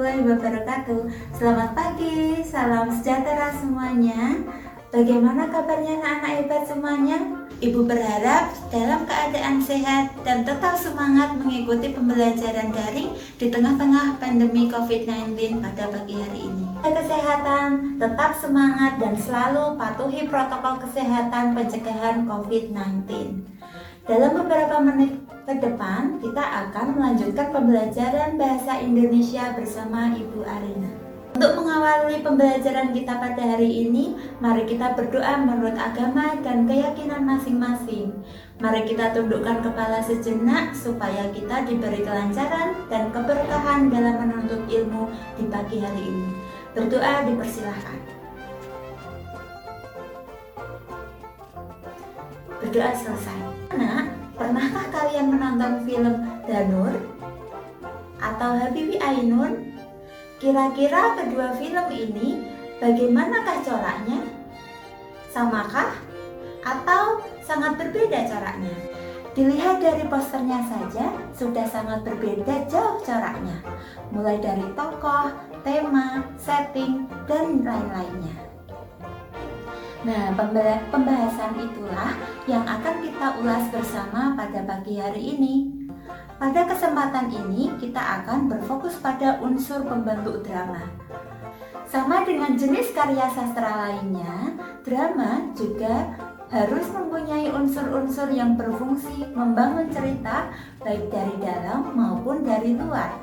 warahmatullahi wabarakatuh. Selamat pagi, salam sejahtera semuanya. Bagaimana kabarnya anak-anak hebat semuanya? Ibu berharap dalam keadaan sehat dan tetap semangat mengikuti pembelajaran daring di tengah-tengah pandemi COVID-19 pada pagi hari ini. Kesehatan, tetap semangat dan selalu patuhi protokol kesehatan pencegahan COVID-19. Dalam beberapa menit ke depan, kita akan melanjutkan pembelajaran bahasa Indonesia bersama Ibu Arina. Untuk mengawali pembelajaran kita pada hari ini, mari kita berdoa menurut agama dan keyakinan masing-masing. Mari kita tundukkan kepala sejenak supaya kita diberi kelancaran dan keberkahan dalam menuntut ilmu di pagi hari ini. Berdoa dipersilahkan. Berdoa selesai. Anak, pernahkah kalian menonton film Danur atau Habibie Ainun? Kira-kira kedua film ini bagaimanakah coraknya? Samakah? Atau sangat berbeda coraknya? Dilihat dari posternya saja sudah sangat berbeda jauh coraknya, mulai dari tokoh, tema, setting, dan lain-lainnya. Nah, pembahasan itulah yang akan kita ulas bersama pada pagi hari ini. Pada kesempatan ini, kita akan berfokus pada unsur pembentuk drama. Sama dengan jenis karya sastra lainnya, drama juga harus mempunyai unsur-unsur yang berfungsi membangun cerita baik dari dalam maupun dari luar.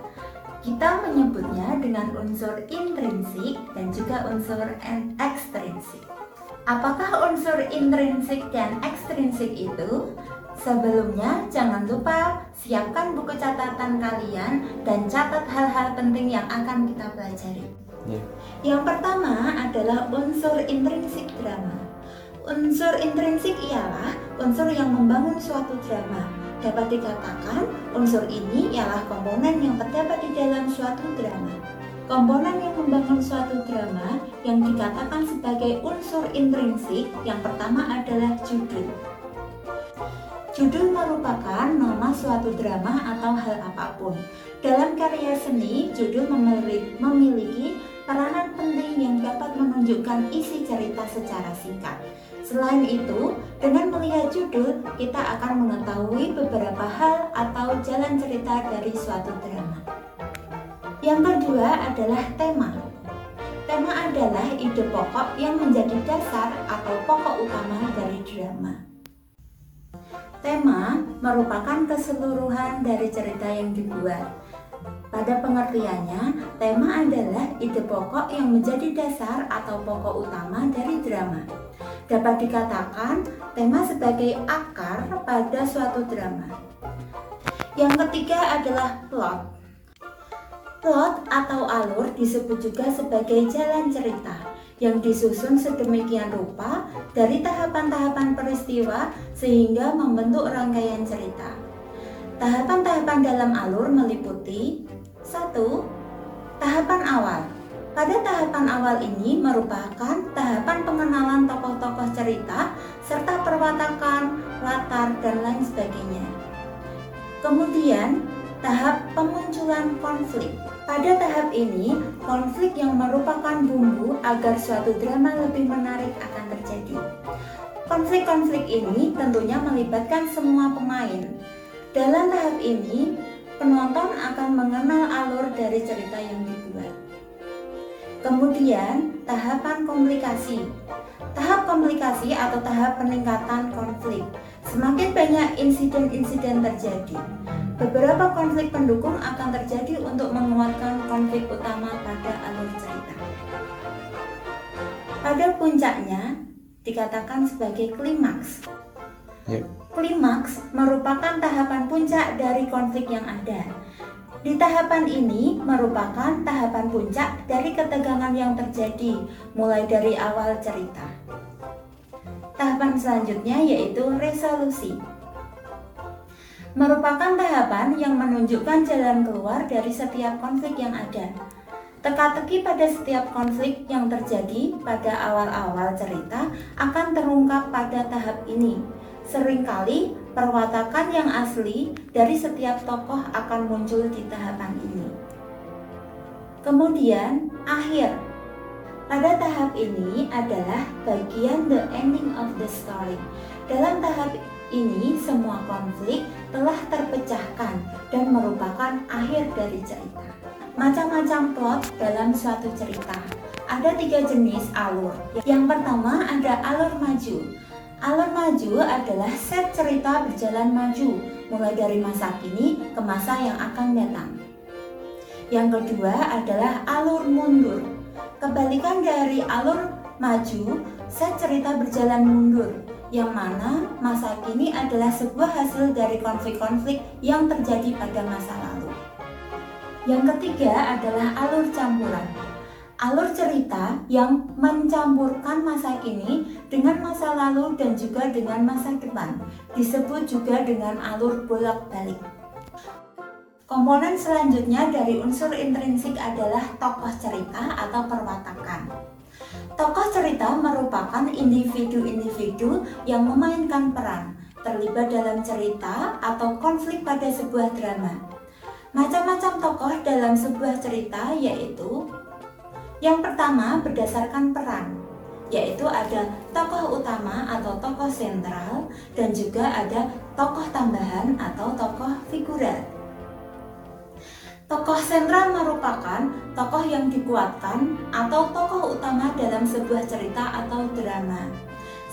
Kita menyebutnya dengan unsur intrinsik dan juga unsur ekstrinsik. Apakah unsur intrinsik dan ekstrinsik itu? Sebelumnya, jangan lupa siapkan buku catatan kalian dan catat hal-hal penting yang akan kita pelajari. Yang pertama adalah unsur intrinsik drama. Unsur intrinsik ialah unsur yang membangun suatu drama. Dapat dikatakan, unsur ini ialah komponen yang terdapat di dalam suatu drama. Komponen yang membangun suatu drama yang dikatakan sebagai unsur intrinsik yang pertama adalah judul. Judul merupakan nama suatu drama atau hal apapun. Dalam karya seni, judul memiliki peranan penting yang dapat menunjukkan isi cerita secara singkat. Selain itu, dengan melihat judul, kita akan mengetahui beberapa hal atau jalan cerita dari suatu drama. Yang kedua adalah tema. Tema adalah ide pokok yang menjadi dasar atau pokok utama dari drama. Tema merupakan keseluruhan dari cerita yang dibuat. Pada pengertiannya, tema adalah ide pokok yang menjadi dasar atau pokok utama dari drama. Dapat dikatakan, tema sebagai akar pada suatu drama. Yang ketiga adalah plot. Plot atau alur disebut juga sebagai jalan cerita yang disusun sedemikian rupa dari tahapan-tahapan peristiwa sehingga membentuk rangkaian cerita. Tahapan-tahapan dalam alur meliputi 1. Tahapan awal. Pada tahapan awal ini merupakan tahapan pengenalan tokoh-tokoh cerita serta perwatakan, latar, dan lain sebagainya. Kemudian, tahap pemunculan konflik. Pada tahap ini, konflik yang merupakan bumbu agar suatu drama lebih menarik akan terjadi. Konflik-konflik ini tentunya melibatkan semua pemain. Dalam tahap ini, penonton akan mengenal alur dari cerita yang dibuat. Kemudian, tahapan komplikasi. Tahap komplikasi atau tahap peningkatan konflik. Semakin banyak insiden-insiden terjadi, beberapa konflik pendukung akan terjadi untuk menguatkan konflik utama pada alur cerita. Pada puncaknya dikatakan sebagai klimaks. Klimaks merupakan tahapan puncak dari konflik yang ada. Di tahapan ini merupakan tahapan puncak dari ketegangan yang terjadi mulai dari awal cerita. Tahapan selanjutnya yaitu resolusi. Merupakan tahapan yang menunjukkan jalan keluar dari setiap konflik yang ada. Teka-teki pada setiap konflik yang terjadi pada awal-awal cerita akan terungkap pada tahap ini. Seringkali perwatakan yang asli dari setiap tokoh akan muncul di tahapan ini. Kemudian akhir. Pada tahap ini adalah bagian the ending of the story. Dalam tahap ini semua konflik telah terpecahkan dan merupakan akhir dari cerita. Macam-macam plot dalam suatu cerita. Ada 3 jenis alur. Yang pertama ada alur maju. Alur maju adalah set cerita berjalan maju, mulai dari masa kini ke masa yang akan datang. Yang kedua adalah alur mundur. Kebalikan dari alur maju, set cerita berjalan mundur, yang mana masa kini adalah sebuah hasil dari konflik-konflik yang terjadi pada masa lalu. Yang ketiga adalah alur campuran. Alur cerita yang mencampurkan masa kini dengan masa lalu dan juga dengan masa depan, disebut juga dengan alur bolak-balik. Komponen selanjutnya dari unsur intrinsik adalah tokoh cerita atau perwatakan. Tokoh cerita merupakan individu-individu yang memainkan peran, terlibat dalam cerita atau konflik pada sebuah drama. Macam-macam tokoh dalam sebuah cerita yaitu: yang pertama berdasarkan peran, yaitu ada tokoh utama atau tokoh sentral dan juga ada tokoh tambahan atau tokoh figuran. Tokoh sentral merupakan tokoh yang dikuatkan atau tokoh utama dalam sebuah cerita atau drama.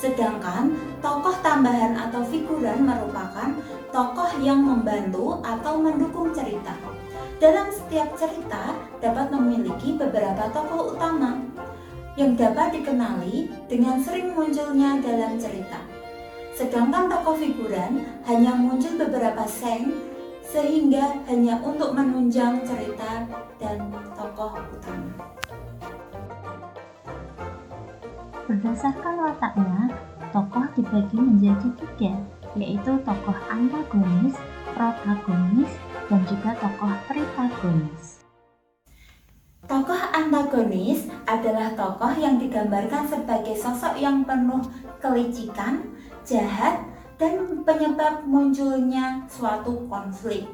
Sedangkan tokoh tambahan atau figuran merupakan tokoh yang membantu atau mendukung cerita. Dalam setiap cerita dapat memiliki beberapa tokoh utama yang dapat dikenali dengan sering munculnya dalam cerita. Sedangkan tokoh figuran hanya muncul beberapa scene sehingga hanya untuk menunjang cerita dan tokoh utama. Berdasarkan wataknya, tokoh dibagi menjadi 3, yaitu tokoh antagonis, protagonis, dan juga tokoh pritagonis. Tokoh antagonis adalah tokoh yang digambarkan sebagai sosok yang penuh kelicikan, jahat, dan penyebab munculnya suatu konflik.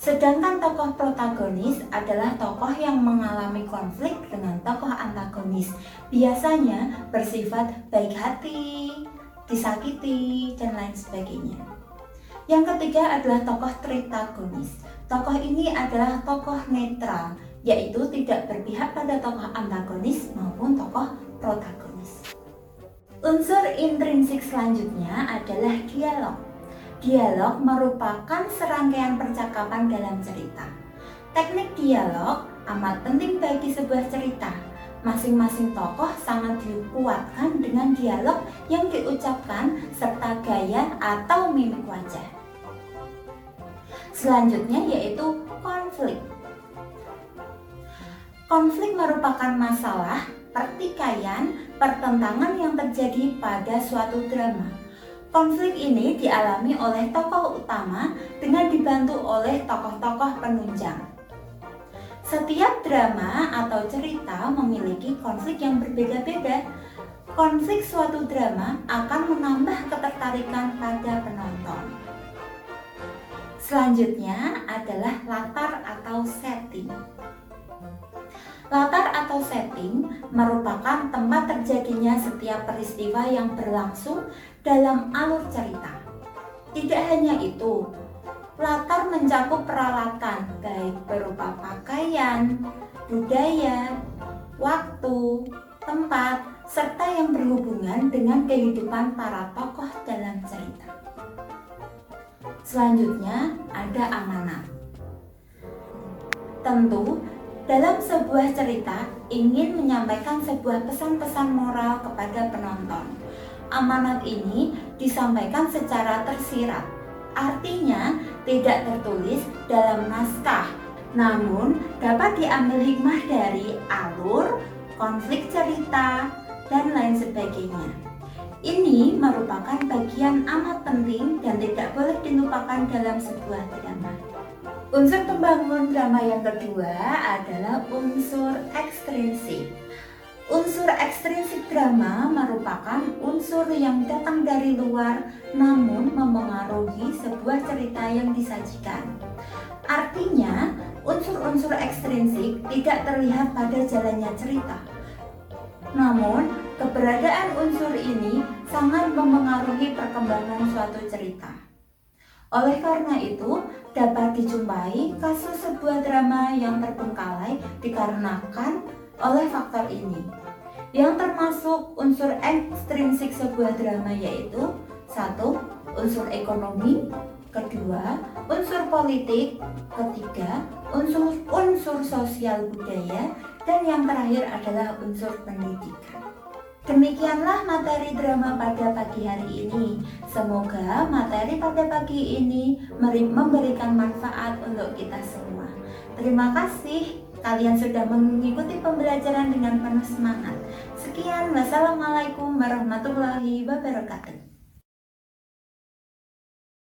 Sedangkan tokoh protagonis adalah tokoh yang mengalami konflik dengan tokoh antagonis. Biasanya bersifat baik hati, disakiti, dan lain sebagainya. Yang ketiga adalah tokoh tritagonis. Tokoh ini adalah tokoh netral, yaitu tidak berpihak pada tokoh antagonis maupun tokoh protagonis. Unsur intrinsik selanjutnya adalah dialog. Dialog merupakan serangkaian percakapan dalam cerita. Teknik dialog amat penting bagi sebuah cerita. Masing-masing tokoh sangat dikuatkan dengan dialog yang diucapkan serta gaya atau mimik wajah. Selanjutnya yaitu konflik. Konflik merupakan masalah, pertikaian, pertentangan yang terjadi pada suatu drama. Konflik ini dialami oleh tokoh utama dengan dibantu oleh tokoh-tokoh penunjang. Setiap drama atau cerita memiliki konflik yang berbeda-beda. Konflik suatu drama akan menambah ketertarikan pada penonton. Selanjutnya adalah latar atau setting. Latar atau setting merupakan tempat terjadinya setiap peristiwa yang berlangsung dalam alur cerita. Tidak hanya itu, latar mencakup peralatan baik berupa pakaian, budaya, waktu, tempat, serta yang berhubungan dengan kehidupan para tokoh dalam cerita. Selanjutnya ada amanat. Tentu, dalam sebuah cerita ingin menyampaikan sebuah pesan-pesan moral kepada penonton. Amanat ini disampaikan secara tersirat, artinya tidak tertulis dalam naskah, namun dapat diambil hikmah dari alur, konflik cerita, dan lain sebagainya. Ini merupakan bagian amat penting dan tidak boleh dilupakan dalam sebuah drama. Unsur pembangun drama yang kedua adalah unsur ekstrinsik. Unsur ekstrinsik drama merupakan unsur yang datang dari luar namun memengaruhi sebuah cerita yang disajikan. Artinya, unsur-unsur ekstrinsik tidak terlihat pada jalannya cerita. Namun, keberadaan unsur ini sangat memengaruhi perkembangan suatu cerita. Oleh karena itu, dapat dijumpai kasus sebuah drama yang terbengkalai dikarenakan oleh faktor ini, yang termasuk unsur ekstrinsik sebuah drama yaitu 1. Unsur ekonomi, kedua, unsur politik, ketiga, unsur sosial budaya, dan yang terakhir adalah unsur pendidikan. Demikianlah materi drama pada pagi hari ini. Semoga materi pada pagi ini memberikan manfaat untuk kita semua. Terima kasih. Kalian sudah mengikuti pembelajaran dengan penuh semangat. Sekian, wassalamualaikum warahmatullahi wabarakatuh.